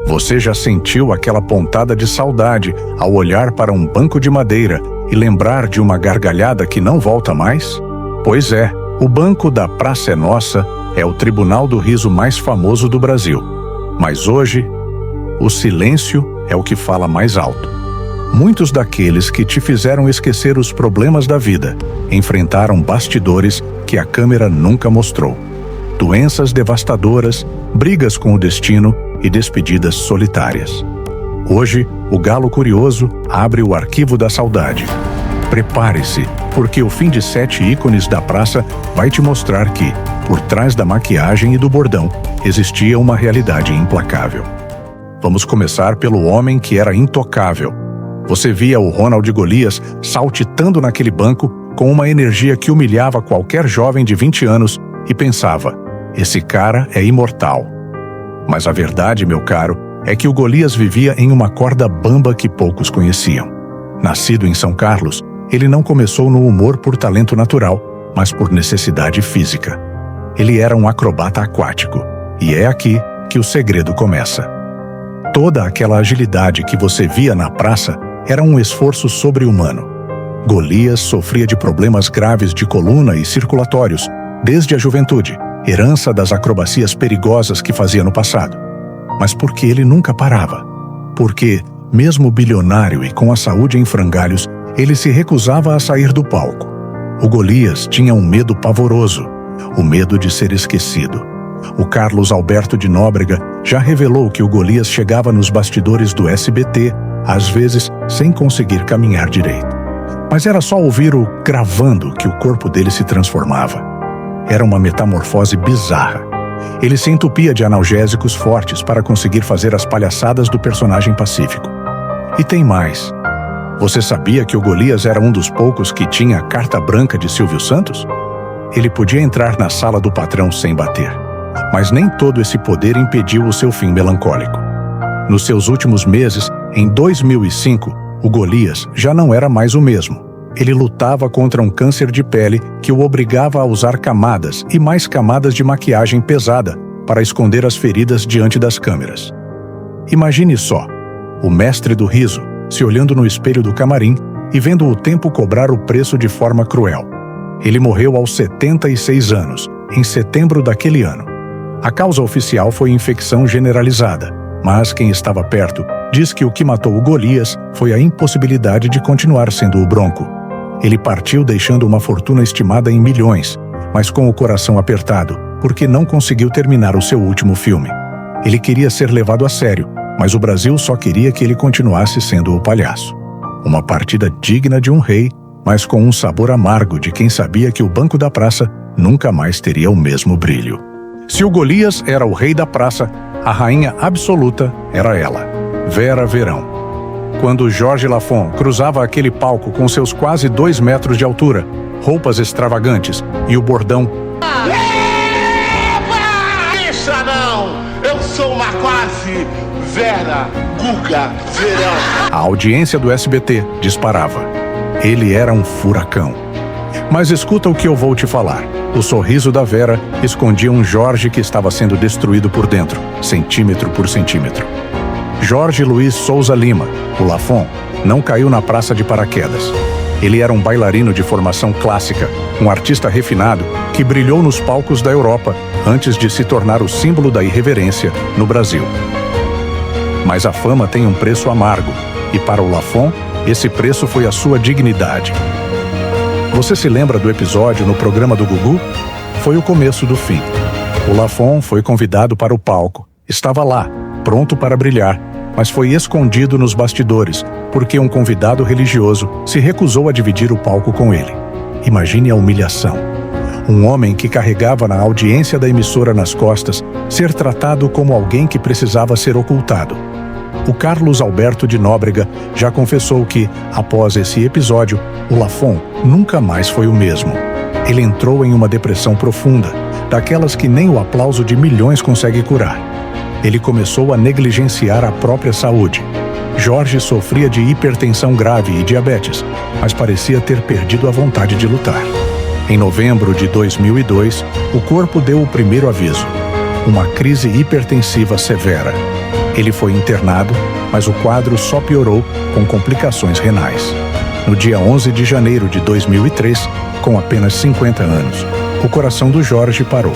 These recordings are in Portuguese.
Você já sentiu aquela pontada de saudade ao olhar para um banco de madeira e lembrar de uma gargalhada que não volta mais? Pois é, o banco da Praça é Nossa é o tribunal do riso mais famoso do Brasil. Mas hoje, o silêncio é o que fala mais alto. Muitos daqueles que te fizeram esquecer os problemas da vida enfrentaram bastidores que a câmera nunca mostrou. Doenças devastadoras, brigas com o destino e despedidas solitárias. Hoje, o Galo Curioso abre o arquivo da saudade. Prepare-se, porque o fim de 7 ícones da praça vai te mostrar que, por trás da maquiagem e do bordão, existia uma realidade implacável. Vamos começar pelo homem que era intocável. Você via o Ronald Golias saltitando naquele banco com uma energia que humilhava qualquer jovem de 20 anos e pensava, esse cara é imortal. Mas a verdade, meu caro, é que o Golias vivia em uma corda bamba que poucos conheciam. Nascido em São Carlos, ele não começou no humor por talento natural, mas por necessidade física. Ele era um acrobata aquático, e é aqui que o segredo começa. Toda aquela agilidade que você via na praça era um esforço sobre-humano. Golias sofria de problemas graves de coluna e circulatórios, desde a juventude, herança das acrobacias perigosas que fazia no passado. Mas por que ele nunca parava? Porque, mesmo bilionário e com a saúde em frangalhos, ele se recusava a sair do palco. O Golias tinha um medo pavoroso, o medo de ser esquecido. O Carlos Alberto de Nóbrega já revelou que o Golias chegava nos bastidores do SBT, às vezes sem conseguir caminhar direito. Mas era só ouvir o gravando que o corpo dele se transformava. Era uma metamorfose bizarra. Ele se entupia de analgésicos fortes para conseguir fazer as palhaçadas do personagem pacífico. E tem mais. Você sabia que o Golias era um dos poucos que tinha a carta branca de Silvio Santos? Ele podia entrar na sala do patrão sem bater. Mas nem todo esse poder impediu o seu fim melancólico. Nos seus últimos meses, em 2005, o Golias já não era mais o mesmo. Ele lutava contra um câncer de pele que o obrigava a usar camadas e mais camadas de maquiagem pesada para esconder as feridas diante das câmeras. Imagine só, o mestre do riso se olhando no espelho do camarim e vendo o tempo cobrar o preço de forma cruel. Ele morreu aos 76 anos, em setembro daquele ano. A causa oficial foi infecção generalizada, mas quem estava perto diz que o que matou o Golias foi a impossibilidade de continuar sendo o Bronco. Ele partiu deixando uma fortuna estimada em milhões, mas com o coração apertado, porque não conseguiu terminar o seu último filme. Ele queria ser levado a sério, mas o Brasil só queria que ele continuasse sendo o palhaço. Uma partida digna de um rei, mas com um sabor amargo de quem sabia que o banco da praça nunca mais teria o mesmo brilho. Se o Golias era o rei da praça, a rainha absoluta era ela, Vera Verão. Quando Jorge Lafon cruzava aquele palco com seus quase 2 metros de altura, roupas extravagantes e o bordão Deixa não! Eu sou uma quase Vera Guga Verão. A audiência do SBT disparava. Ele era um furacão. Mas escuta o que eu vou te falar. O sorriso da Vera escondia um Jorge que estava sendo destruído por dentro, centímetro por centímetro. Jorge Luiz Souza Lima, o Lafon, não caiu na praça de paraquedas. Ele era um bailarino de formação clássica, um artista refinado que brilhou nos palcos da Europa antes de se tornar o símbolo da irreverência no Brasil. Mas a fama tem um preço amargo, e para o Lafon, esse preço foi a sua dignidade. Você se lembra do episódio no programa do Gugu? Foi o começo do fim. O Lafon foi convidado para o palco. Estava lá, pronto para brilhar, mas foi escondido nos bastidores, porque um convidado religioso se recusou a dividir o palco com ele. Imagine a humilhação. Um homem que carregava na audiência da emissora nas costas ser tratado como alguém que precisava ser ocultado. O Carlos Alberto de Nóbrega já confessou que, após esse episódio, o Lafon nunca mais foi o mesmo. Ele entrou em uma depressão profunda, daquelas que nem o aplauso de milhões consegue curar. Ele começou a negligenciar a própria saúde. Jorge sofria de hipertensão grave e diabetes, mas parecia ter perdido a vontade de lutar. Em novembro de 2002, o corpo deu o primeiro aviso: uma crise hipertensiva severa. Ele foi internado, mas o quadro só piorou com complicações renais. No dia 11 de janeiro de 2003, com apenas 50 anos, o coração do Jorge parou.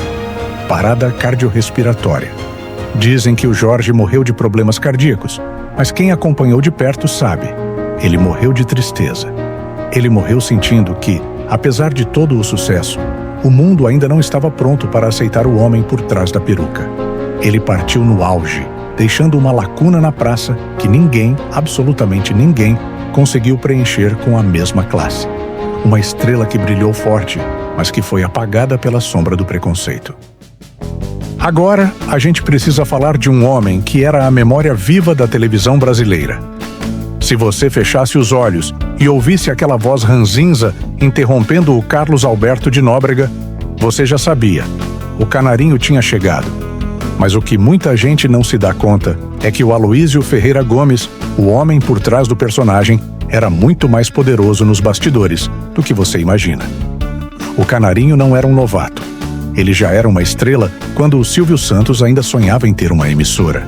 Parada cardiorrespiratória. Dizem que o Jorge morreu de problemas cardíacos, mas quem acompanhou de perto sabe. Ele morreu de tristeza. Ele morreu sentindo que, apesar de todo o sucesso, o mundo ainda não estava pronto para aceitar o homem por trás da peruca. Ele partiu no auge, deixando uma lacuna na praça que ninguém, absolutamente ninguém, conseguiu preencher com a mesma classe. Uma estrela que brilhou forte, mas que foi apagada pela sombra do preconceito. Agora, a gente precisa falar de um homem que era a memória viva da televisão brasileira. Se você fechasse os olhos e ouvisse aquela voz ranzinza interrompendo o Carlos Alberto de Nóbrega, você já sabia. O canarinho tinha chegado. Mas o que muita gente não se dá conta é que o Aloísio Ferreira Gomes, o homem por trás do personagem, era muito mais poderoso nos bastidores do que você imagina. O canarinho não era um novato. Ele já era uma estrela quando o Silvio Santos ainda sonhava em ter uma emissora.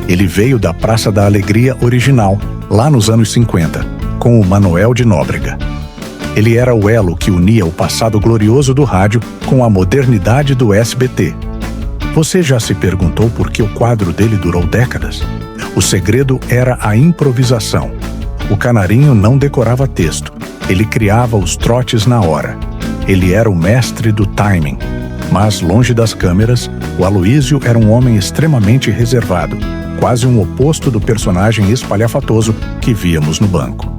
Ele veio da Praça da Alegria original, lá nos anos 50, com o Manoel de Nóbrega. Ele era o elo que unia o passado glorioso do rádio com a modernidade do SBT. Você já se perguntou por que o quadro dele durou décadas? O segredo era a improvisação. O canarinho não decorava texto. Ele criava os trotes na hora. Ele era o mestre do timing. Mas, longe das câmeras, o Aloísio era um homem extremamente reservado, quase um oposto do personagem espalhafatoso que víamos no banco.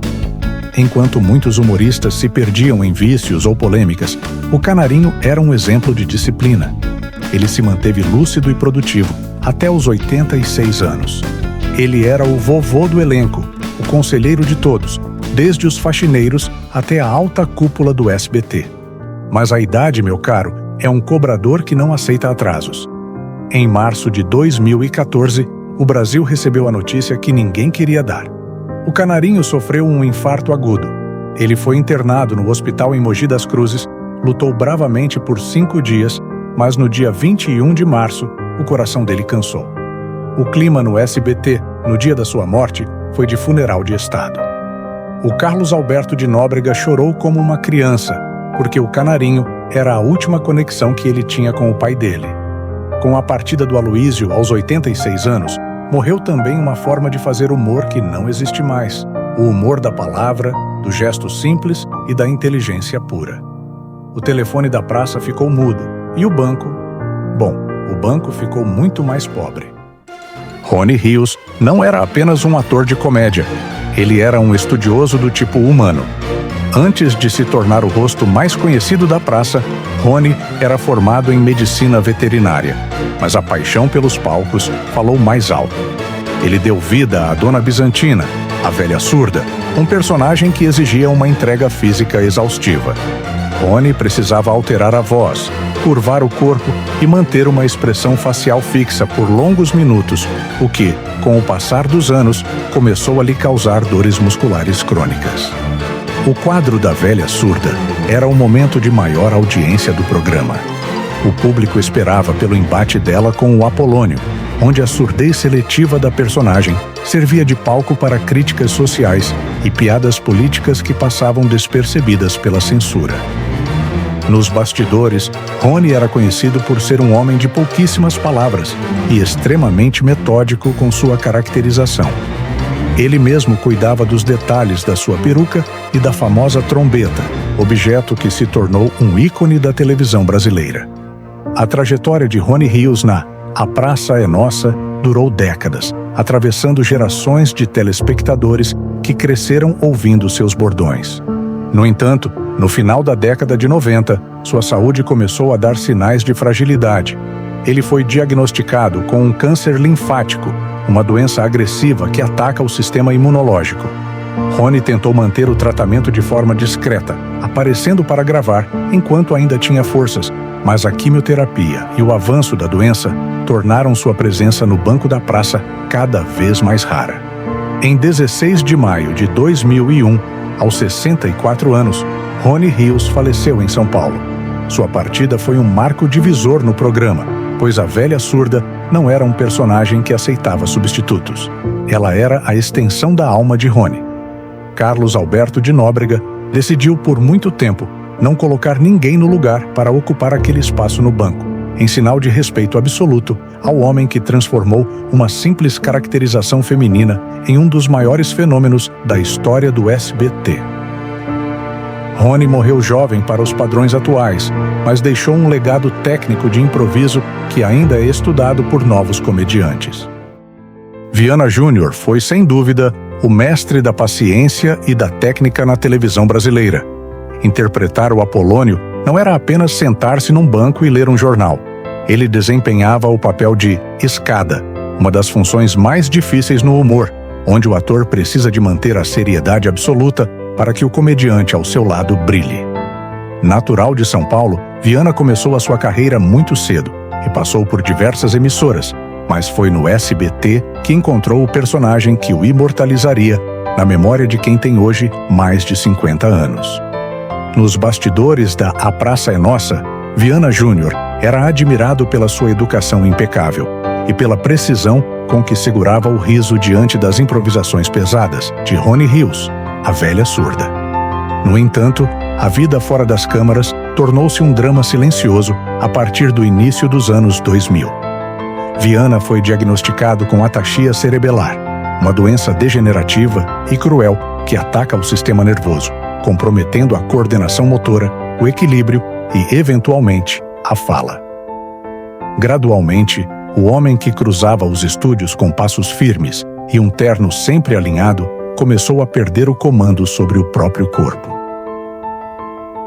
Enquanto muitos humoristas se perdiam em vícios ou polêmicas, o canarinho era um exemplo de disciplina. Ele se manteve lúcido e produtivo até os 86 anos. Ele era o vovô do elenco, o conselheiro de todos, desde os faxineiros até a alta cúpula do SBT. Mas a idade, meu caro, é um cobrador que não aceita atrasos. Em março de 2014, o Brasil recebeu a notícia que ninguém queria dar. O canarinho sofreu um infarto agudo. Ele foi internado no hospital em Mogi das Cruzes, lutou bravamente por 5 dias, mas no dia 21 de março, o coração dele cansou. O clima no SBT, no dia da sua morte, foi de funeral de estado. O Carlos Alberto de Nóbrega chorou como uma criança, porque o canarinho era a última conexão que ele tinha com o pai dele. Com a partida do Aloísio aos 86 anos, morreu também uma forma de fazer humor que não existe mais. O humor da palavra, do gesto simples e da inteligência pura. O telefone da praça ficou mudo e o banco... Bom, o banco ficou muito mais pobre. Rony Rios não era apenas um ator de comédia. Ele era um estudioso do tipo humano. Antes de se tornar o rosto mais conhecido da praça, Rony era formado em medicina veterinária, mas a paixão pelos palcos falou mais alto. Ele deu vida à Dona Bizantina, a velha surda, um personagem que exigia uma entrega física exaustiva. Rony precisava alterar a voz, curvar o corpo e manter uma expressão facial fixa por longos minutos, o que, com o passar dos anos, começou a lhe causar dores musculares crônicas. O quadro da velha surda era o momento de maior audiência do programa. O público esperava pelo embate dela com o Apolônio, onde a surdez seletiva da personagem servia de palco para críticas sociais e piadas políticas que passavam despercebidas pela censura. Nos bastidores, Rony era conhecido por ser um homem de pouquíssimas palavras e extremamente metódico com sua caracterização. Ele mesmo cuidava dos detalhes da sua peruca e da famosa trombeta, objeto que se tornou um ícone da televisão brasileira. A trajetória de Rony Rios na A Praça é Nossa durou décadas, atravessando gerações de telespectadores que cresceram ouvindo seus bordões. No entanto, no final da década de 90, sua saúde começou a dar sinais de fragilidade. Ele foi diagnosticado com um câncer linfático, uma doença agressiva que ataca o sistema imunológico. Rony tentou manter o tratamento de forma discreta, aparecendo para gravar enquanto ainda tinha forças, mas a quimioterapia e o avanço da doença tornaram sua presença no banco da praça cada vez mais rara. Em 16 de maio de 2001, aos 64 anos, Rony Rios faleceu em São Paulo. Sua partida foi um marco divisor no programa, pois a velha surda não era um personagem que aceitava substitutos. Ela era a extensão da alma de Rony. Carlos Alberto de Nóbrega decidiu por muito tempo não colocar ninguém no lugar para ocupar aquele espaço no banco, em sinal de respeito absoluto ao homem que transformou uma simples caracterização feminina em um dos maiores fenômenos da história do SBT. Rony morreu jovem para os padrões atuais, mas deixou um legado técnico de improviso que ainda é estudado por novos comediantes. Viana Júnior foi, sem dúvida, o mestre da paciência e da técnica na televisão brasileira. Interpretar o Apolônio não era apenas sentar-se num banco e ler um jornal. Ele desempenhava o papel de escada, uma das funções mais difíceis no humor, onde o ator precisa de manter a seriedade absoluta para que o comediante ao seu lado brilhe. Natural de São Paulo, Viana começou a sua carreira muito cedo e passou por diversas emissoras, mas foi no SBT que encontrou o personagem que o imortalizaria na memória de quem tem hoje mais de 50 anos. Nos bastidores da A Praça é Nossa, Viana Júnior era admirado pela sua educação impecável e pela precisão com que segurava o riso diante das improvisações pesadas de Rony Rios, a velha surda. No entanto, a vida fora das câmaras tornou-se um drama silencioso a partir do início dos anos 2000. Viana foi diagnosticado com ataxia cerebelar, uma doença degenerativa e cruel que ataca o sistema nervoso, comprometendo a coordenação motora, o equilíbrio e, eventualmente, a fala. Gradualmente, o homem que cruzava os estúdios com passos firmes e um terno sempre alinhado começou a perder o comando sobre o próprio corpo.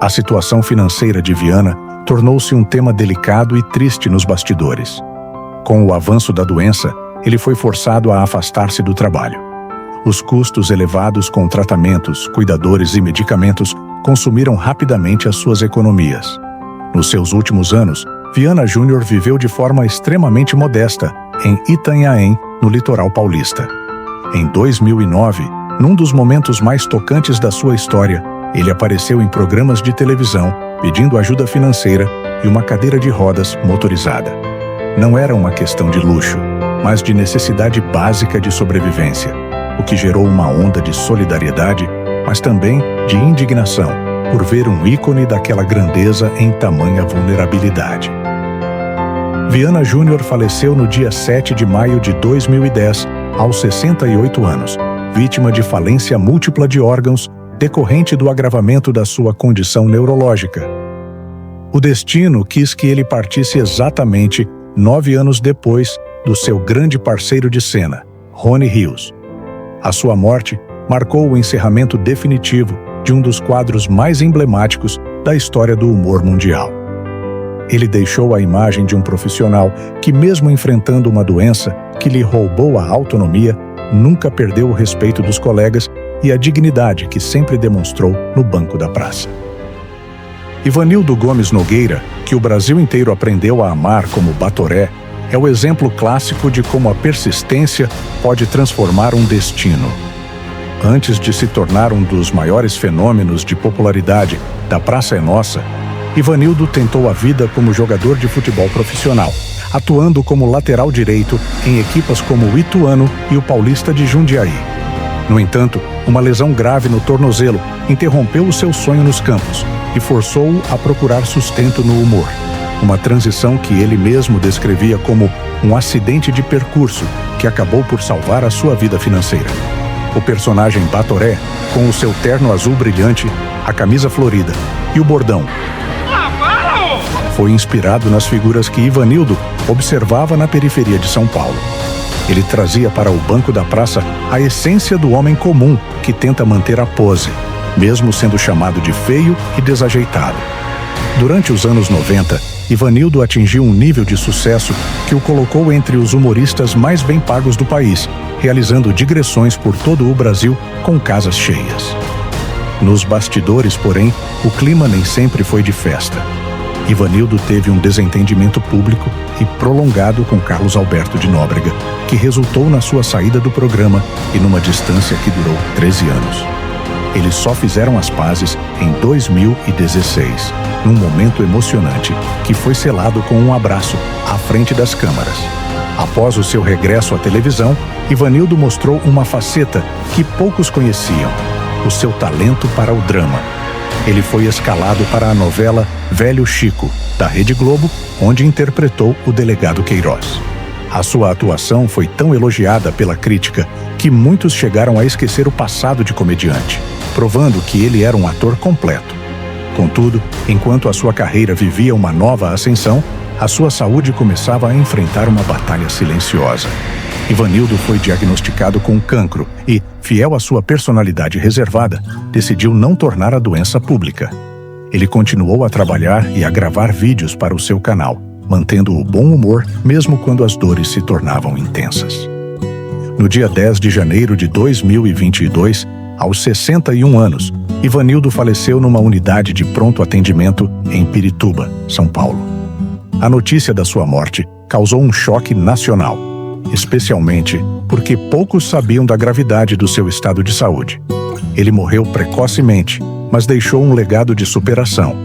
A situação financeira de Viana tornou-se um tema delicado e triste nos bastidores. Com o avanço da doença, ele foi forçado a afastar-se do trabalho. Os custos elevados com tratamentos, cuidadores e medicamentos consumiram rapidamente as suas economias. Nos seus últimos anos, Viana Júnior viveu de forma extremamente modesta em Itanhaém, no litoral paulista. Em 2009, num dos momentos mais tocantes da sua história, ele apareceu em programas de televisão pedindo ajuda financeira e uma cadeira de rodas motorizada. Não era uma questão de luxo, mas de necessidade básica de sobrevivência, o que gerou uma onda de solidariedade, mas também de indignação por ver um ícone daquela grandeza em tamanha vulnerabilidade. Viana Júnior faleceu no dia 7 de maio de 2010, aos 68 anos, vítima de falência múltipla de órgãos decorrente do agravamento da sua condição neurológica. O destino quis que ele partisse exatamente 9 anos depois do seu grande parceiro de cena, Rony Rios. A sua morte marcou o encerramento definitivo de um dos quadros mais emblemáticos da história do humor mundial. Ele deixou a imagem de um profissional que, mesmo enfrentando uma doença que lhe roubou a autonomia, nunca perdeu o respeito dos colegas e a dignidade que sempre demonstrou no banco da praça. Ivanildo Gomes Nogueira, que o Brasil inteiro aprendeu a amar como Batoré, é o exemplo clássico de como a persistência pode transformar um destino. Antes de se tornar um dos maiores fenômenos de popularidade da Praça é Nossa, Ivanildo tentou a vida como jogador de futebol profissional, atuando como lateral direito em equipas como o Ituano e o Paulista de Jundiaí. No entanto, uma lesão grave no tornozelo interrompeu o seu sonho nos campos e forçou-o a procurar sustento no humor, uma transição que ele mesmo descrevia como um acidente de percurso que acabou por salvar a sua vida financeira. O personagem Batoré, com o seu terno azul brilhante, a camisa florida e o bordão, foi inspirado nas figuras que Ivanildo observava na periferia de São Paulo. Ele trazia para o banco da praça a essência do homem comum que tenta manter a pose, mesmo sendo chamado de feio e desajeitado. Durante os anos 90, Ivanildo atingiu um nível de sucesso que o colocou entre os humoristas mais bem pagos do país, realizando digressões por todo o Brasil com casas cheias. Nos bastidores, porém, o clima nem sempre foi de festa. Ivanildo teve um desentendimento público e prolongado com Carlos Alberto de Nóbrega, que resultou na sua saída do programa e numa distância que durou 13 anos. Eles só fizeram as pazes em 2016, num momento emocionante que foi selado com um abraço à frente das câmaras. Após o seu regresso à televisão, Ivanildo mostrou uma faceta que poucos conheciam: o seu talento para o drama. Ele foi escalado para a novela Velho Chico, da Rede Globo, onde interpretou o delegado Queiroz. A sua atuação foi tão elogiada pela crítica que muitos chegaram a esquecer o passado de comediante, provando que ele era um ator completo. Contudo, enquanto a sua carreira vivia uma nova ascensão, a sua saúde começava a enfrentar uma batalha silenciosa. Ivanildo foi diagnosticado com cancro e, fiel à sua personalidade reservada, decidiu não tornar a doença pública. Ele continuou a trabalhar e a gravar vídeos para o seu canal, mantendo o bom humor mesmo quando as dores se tornavam intensas. No dia 10 de janeiro de 2022, aos 61 anos, Ivanildo faleceu numa unidade de pronto atendimento em Pirituba, São Paulo. A notícia da sua morte causou um choque nacional, especialmente porque poucos sabiam da gravidade do seu estado de saúde. Ele morreu precocemente, mas deixou um legado de superação.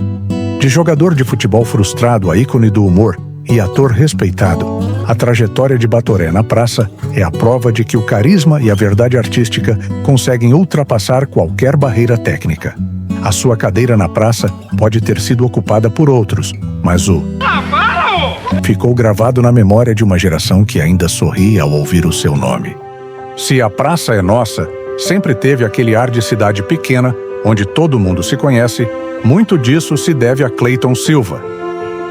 De jogador de futebol frustrado a ícone do humor e ator respeitado, a trajetória de Batoré na praça é a prova de que o carisma e a verdade artística conseguem ultrapassar qualquer barreira técnica. A sua cadeira na praça pode ter sido ocupada por outros, mas ficou gravado na memória de uma geração que ainda sorri ao ouvir o seu nome. Se a praça é nossa, sempre teve aquele ar de cidade pequena, onde todo mundo se conhece. Muito disso se deve a Cleiton Silva.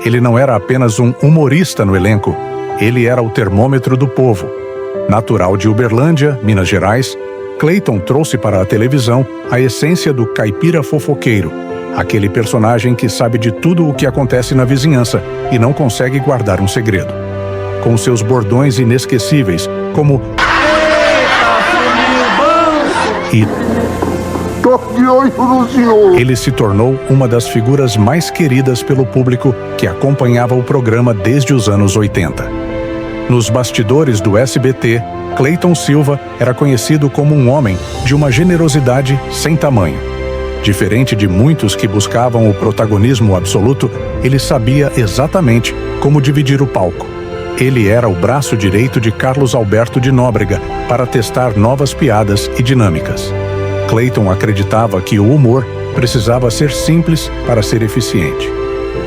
Ele não era apenas um humorista no elenco, ele era o termômetro do povo. Natural de Uberlândia, Minas Gerais, Cleiton trouxe para a televisão a essência do caipira fofoqueiro, aquele personagem que sabe de tudo o que acontece na vizinhança e não consegue guardar um segredo. Com seus bordões inesquecíveis, como e ele se tornou uma das figuras mais queridas pelo público que acompanhava o programa desde os anos 80. Nos bastidores do SBT, Cleiton Silva era conhecido como um homem de uma generosidade sem tamanho. Diferente de muitos que buscavam o protagonismo absoluto, ele sabia exatamente como dividir o palco. Ele era o braço direito de Carlos Alberto de Nóbrega para testar novas piadas e dinâmicas. Cleiton acreditava que o humor precisava ser simples para ser eficiente.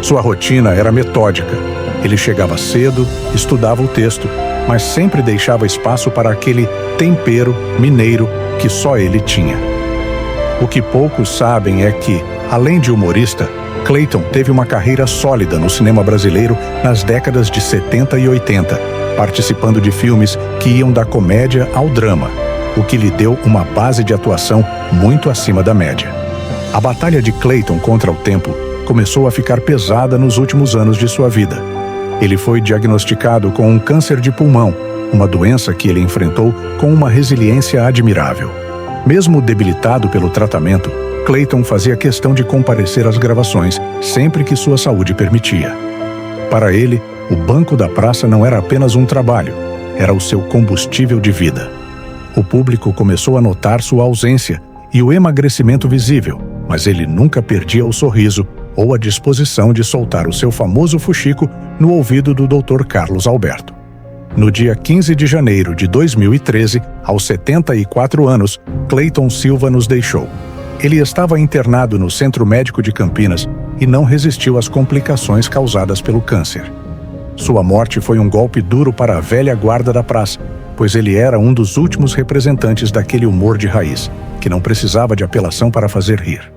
Sua rotina era metódica. Ele chegava cedo, estudava o texto, mas sempre deixava espaço para aquele tempero mineiro que só ele tinha. O que poucos sabem é que, além de humorista, Cleiton teve uma carreira sólida no cinema brasileiro nas décadas de 70 e 80, participando de filmes que iam da comédia ao drama, o que lhe deu uma base de atuação muito acima da média. A batalha de Cleiton contra o tempo começou a ficar pesada nos últimos anos de sua vida. Ele foi diagnosticado com um câncer de pulmão, uma doença que ele enfrentou com uma resiliência admirável. Mesmo debilitado pelo tratamento, Cleiton fazia questão de comparecer às gravações sempre que sua saúde permitia. Para ele, o banco da praça não era apenas um trabalho, era o seu combustível de vida. O público começou a notar sua ausência e o emagrecimento visível, mas ele nunca perdia o sorriso ou a disposição de soltar o seu famoso fuxico no ouvido do Dr. Carlos Alberto. No dia 15 de janeiro de 2013, aos 74 anos, Cleiton Silva nos deixou. Ele estava internado no Centro Médico de Campinas e não resistiu às complicações causadas pelo câncer. Sua morte foi um golpe duro para a velha guarda da praça, pois ele era um dos últimos representantes daquele humor de raiz, que não precisava de apelação para fazer rir.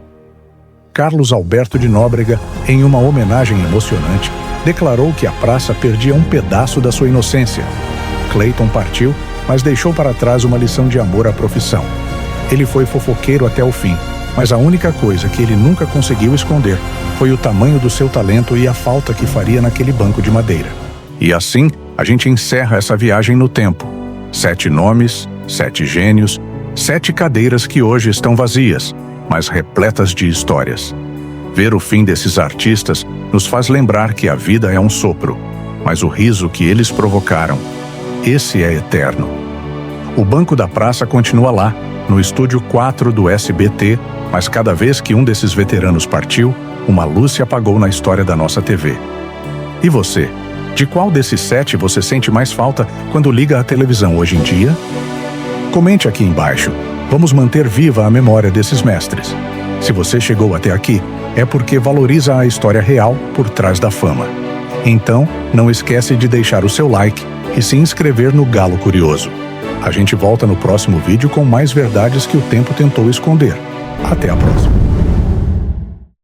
Carlos Alberto de Nóbrega, em uma homenagem emocionante, declarou que a praça perdia um pedaço da sua inocência. Cleiton partiu, mas deixou para trás uma lição de amor à profissão. Ele foi fofoqueiro até o fim, mas a única coisa que ele nunca conseguiu esconder foi o tamanho do seu talento e a falta que faria naquele banco de madeira. E assim, a gente encerra essa viagem no tempo. 7 nomes, 7 gênios, 7 cadeiras que hoje estão vazias, mas repletas de histórias. Ver o fim desses artistas nos faz lembrar que a vida é um sopro, mas o riso que eles provocaram, esse é eterno. O Banco da Praça continua lá, no estúdio 4 do SBT, mas cada vez que um desses veteranos partiu, uma luz se apagou na história da nossa TV. E você, De qual desses 7 você sente mais falta quando liga a televisão hoje em dia? Comente aqui embaixo. Vamos manter viva a memória desses mestres. Se você chegou até aqui, é porque valoriza a história real por trás da fama. Então, não esquece de deixar o seu like e se inscrever no Galo Curioso. A gente volta no próximo vídeo com mais verdades que o tempo tentou esconder. Até a próxima.